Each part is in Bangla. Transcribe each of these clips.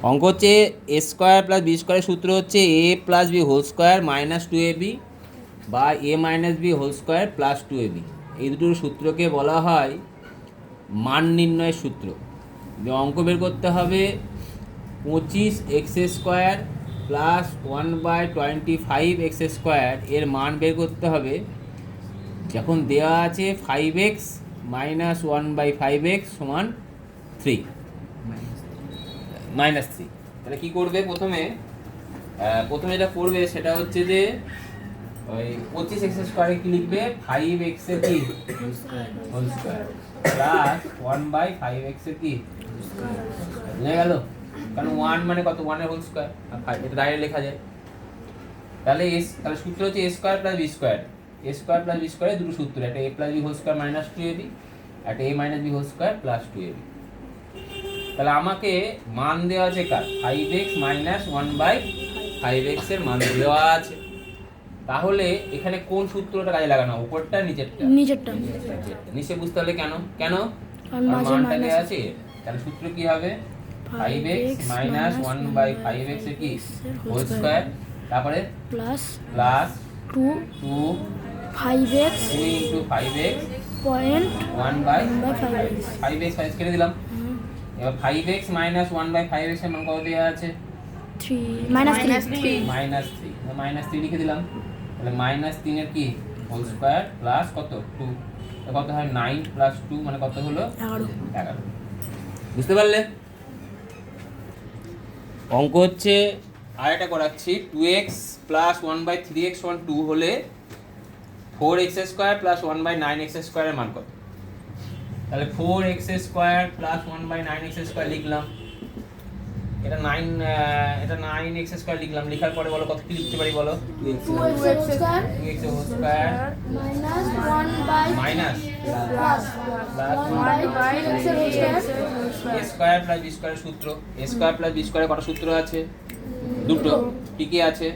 অঙ্ক হচ্ছে এ স্কোয়ার প্লাস বি স্কোয়ারের সূত্র হচ্ছে A plus B whole square minus two A B বা A minus B whole square plus two A B. এই দুটোর সূত্রকে বলা হয় মান নির্ণয়ের সূত্র। যে অঙ্ক বের করতে হবে 25x square plus 1/25x square এর মান বের করতে হবে যখন দেওয়া আছে 5x মাইনাস 1/5x সমান 3 মাইনাস 3। তাহলে কী করবে প্রথমে যেটা করবে সেটা হচ্ছে যে ওই 25x স্কোয়ারে কি লিখবে 5x এর কি হোল স্কোয়ার প্লাস 1/5x এর কি বুঝে গেল? কারণ 1 মানে কত, 1 এর হোল স্কোয়ার, আর 5 এটা ডাইরেক্ট লেখা যায়। তাহলে সূত্র হচ্ছে a square plus B square. a square plus B স্কোয়ারের দুটো সূত্র, একটা a plus B whole square minus 2ab, একটা a minus B whole square plus 2ab। তাহলে আমাকে মান দেওয়া আছে কার 5x মাইনাস 1/5x এর মান দেওয়া আছে। তাহলে এখানে কোন সূত্রটা কাজে লাগানো, উপরটা নিচেরটা? নিচে বুঝতে হলে কেন কারণ মানটা দেওয়া আছে। তাহলে সূত্র কি হবে 5x মাইনাস 1/5x এর কি হোল স্কয়ার, তারপরে plus 2 5x 2 into 5x point 1/5x কেটে দিলাম। এবার 5x মাইনাস 1/5x এর মান কত দেওয়া আছে 3 মাইনাস 3 লিখে দিলাম। তাহলে মাইনাস 3 এর কি হোল স্কয়ার প্লাস কত 2, কত হয় 9 প্লাস 2 মানে কত হলো 11। বুঝতে পারলে? অঙ্ক হচ্ছে আর একটা করাচ্ছি 2x প্লাস 1/3x সমান 2 হলে 4x স্কোয়ার প্লাস 1/9x স্কোয়ারের মান কত? তাহলে 4x square plus 1/9x square লিখলাম, এটা 9x স্কোয়ার লিখলাম। লেখার পরে বলো কত কি লিখতে পারি বলো? 2x square minus 1 plus 1/5x square plus B স্কয়ারের সূত্র। a স্কয়ার প্লাস বি স্কয়ারের কত সূত্র আছে? দুটো। কি কি আছে?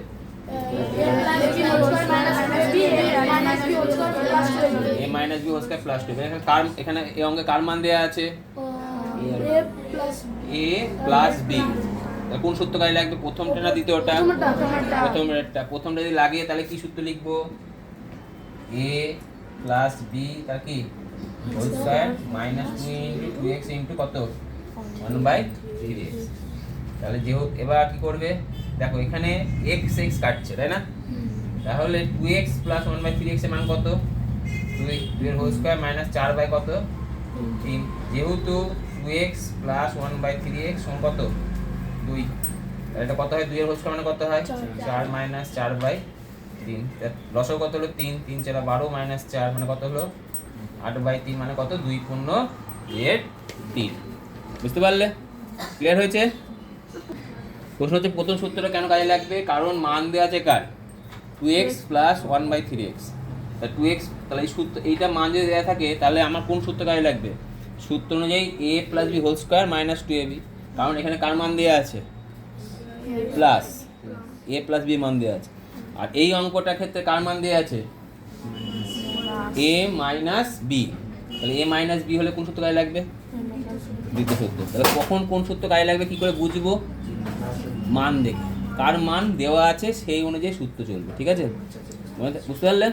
a minus B whole square plus 2। এখানে এই অঙ্কে কার মান দেয়া আছে? a plus b। কোন সূত্র কাজে লাগবে, প্রথমটা না দ্বিতীয়টা? প্রথমটা যদি লাগে তাহলে কি সূত্র লিখবো? a প্লাস b তার কি whole square minus 2 into 2x into কত 1/3x। তাহলে যেহেতু এবার কি করবে দেখো এখানে x কাটছে তাই না, তাহলে 2x প্লাস 1/3x এর মান কত 2 এর হোল স্কয়ার মাইনাস 4 বাই কত 3। যেহেতু 2x প্লাস 1/3x সমান কত 2, এটা কত হয় 2 এর হোল স্কয়ার মানে কত হয় 4 মাইনাস 4/3। লসাগু কত হলো 3 3 4 12 মাইনাস 4 মানে কত হলো 8/3 মানে কত 2 পূর্ণ 3। বুঝতে পারলে? ক্লিয়ার হয়েছে? প্রশ্ন হচ্ছে প্রথম সূত্রটা কেন কাজে লাগবে, কারণ মান দেওয়া আছে কার 2x প্লাস 1/3x। তা 2x তাহলে এই সূত্র এইটা মান যদি দেওয়া থাকে তাহলে আমার কোন সূত্র কাজে লাগবে? সূত্র অনুযায়ী a plus B whole square minus 2ab, কারণ এখানে কার মান দেওয়া আছে প্লাস a প্লাস বি মান দেওয়া আছে। আর এই অঙ্কটার ক্ষেত্রে কার মান দেওয়া আছে a মাইনাস বি। তাহলে a মাইনাস বি হলে কোন সূত্র কাজে লাগবে? দ্বিতীয় সূত্র। তাহলে কখন কোন সূত্র কাজে লাগবে কি করে বুঝবো? মান দেখে, কার মান দেওয়া আছে সেই অনুযায়ী সূত্র চলবে। ঠিক আছে? বুঝতে পারলেন?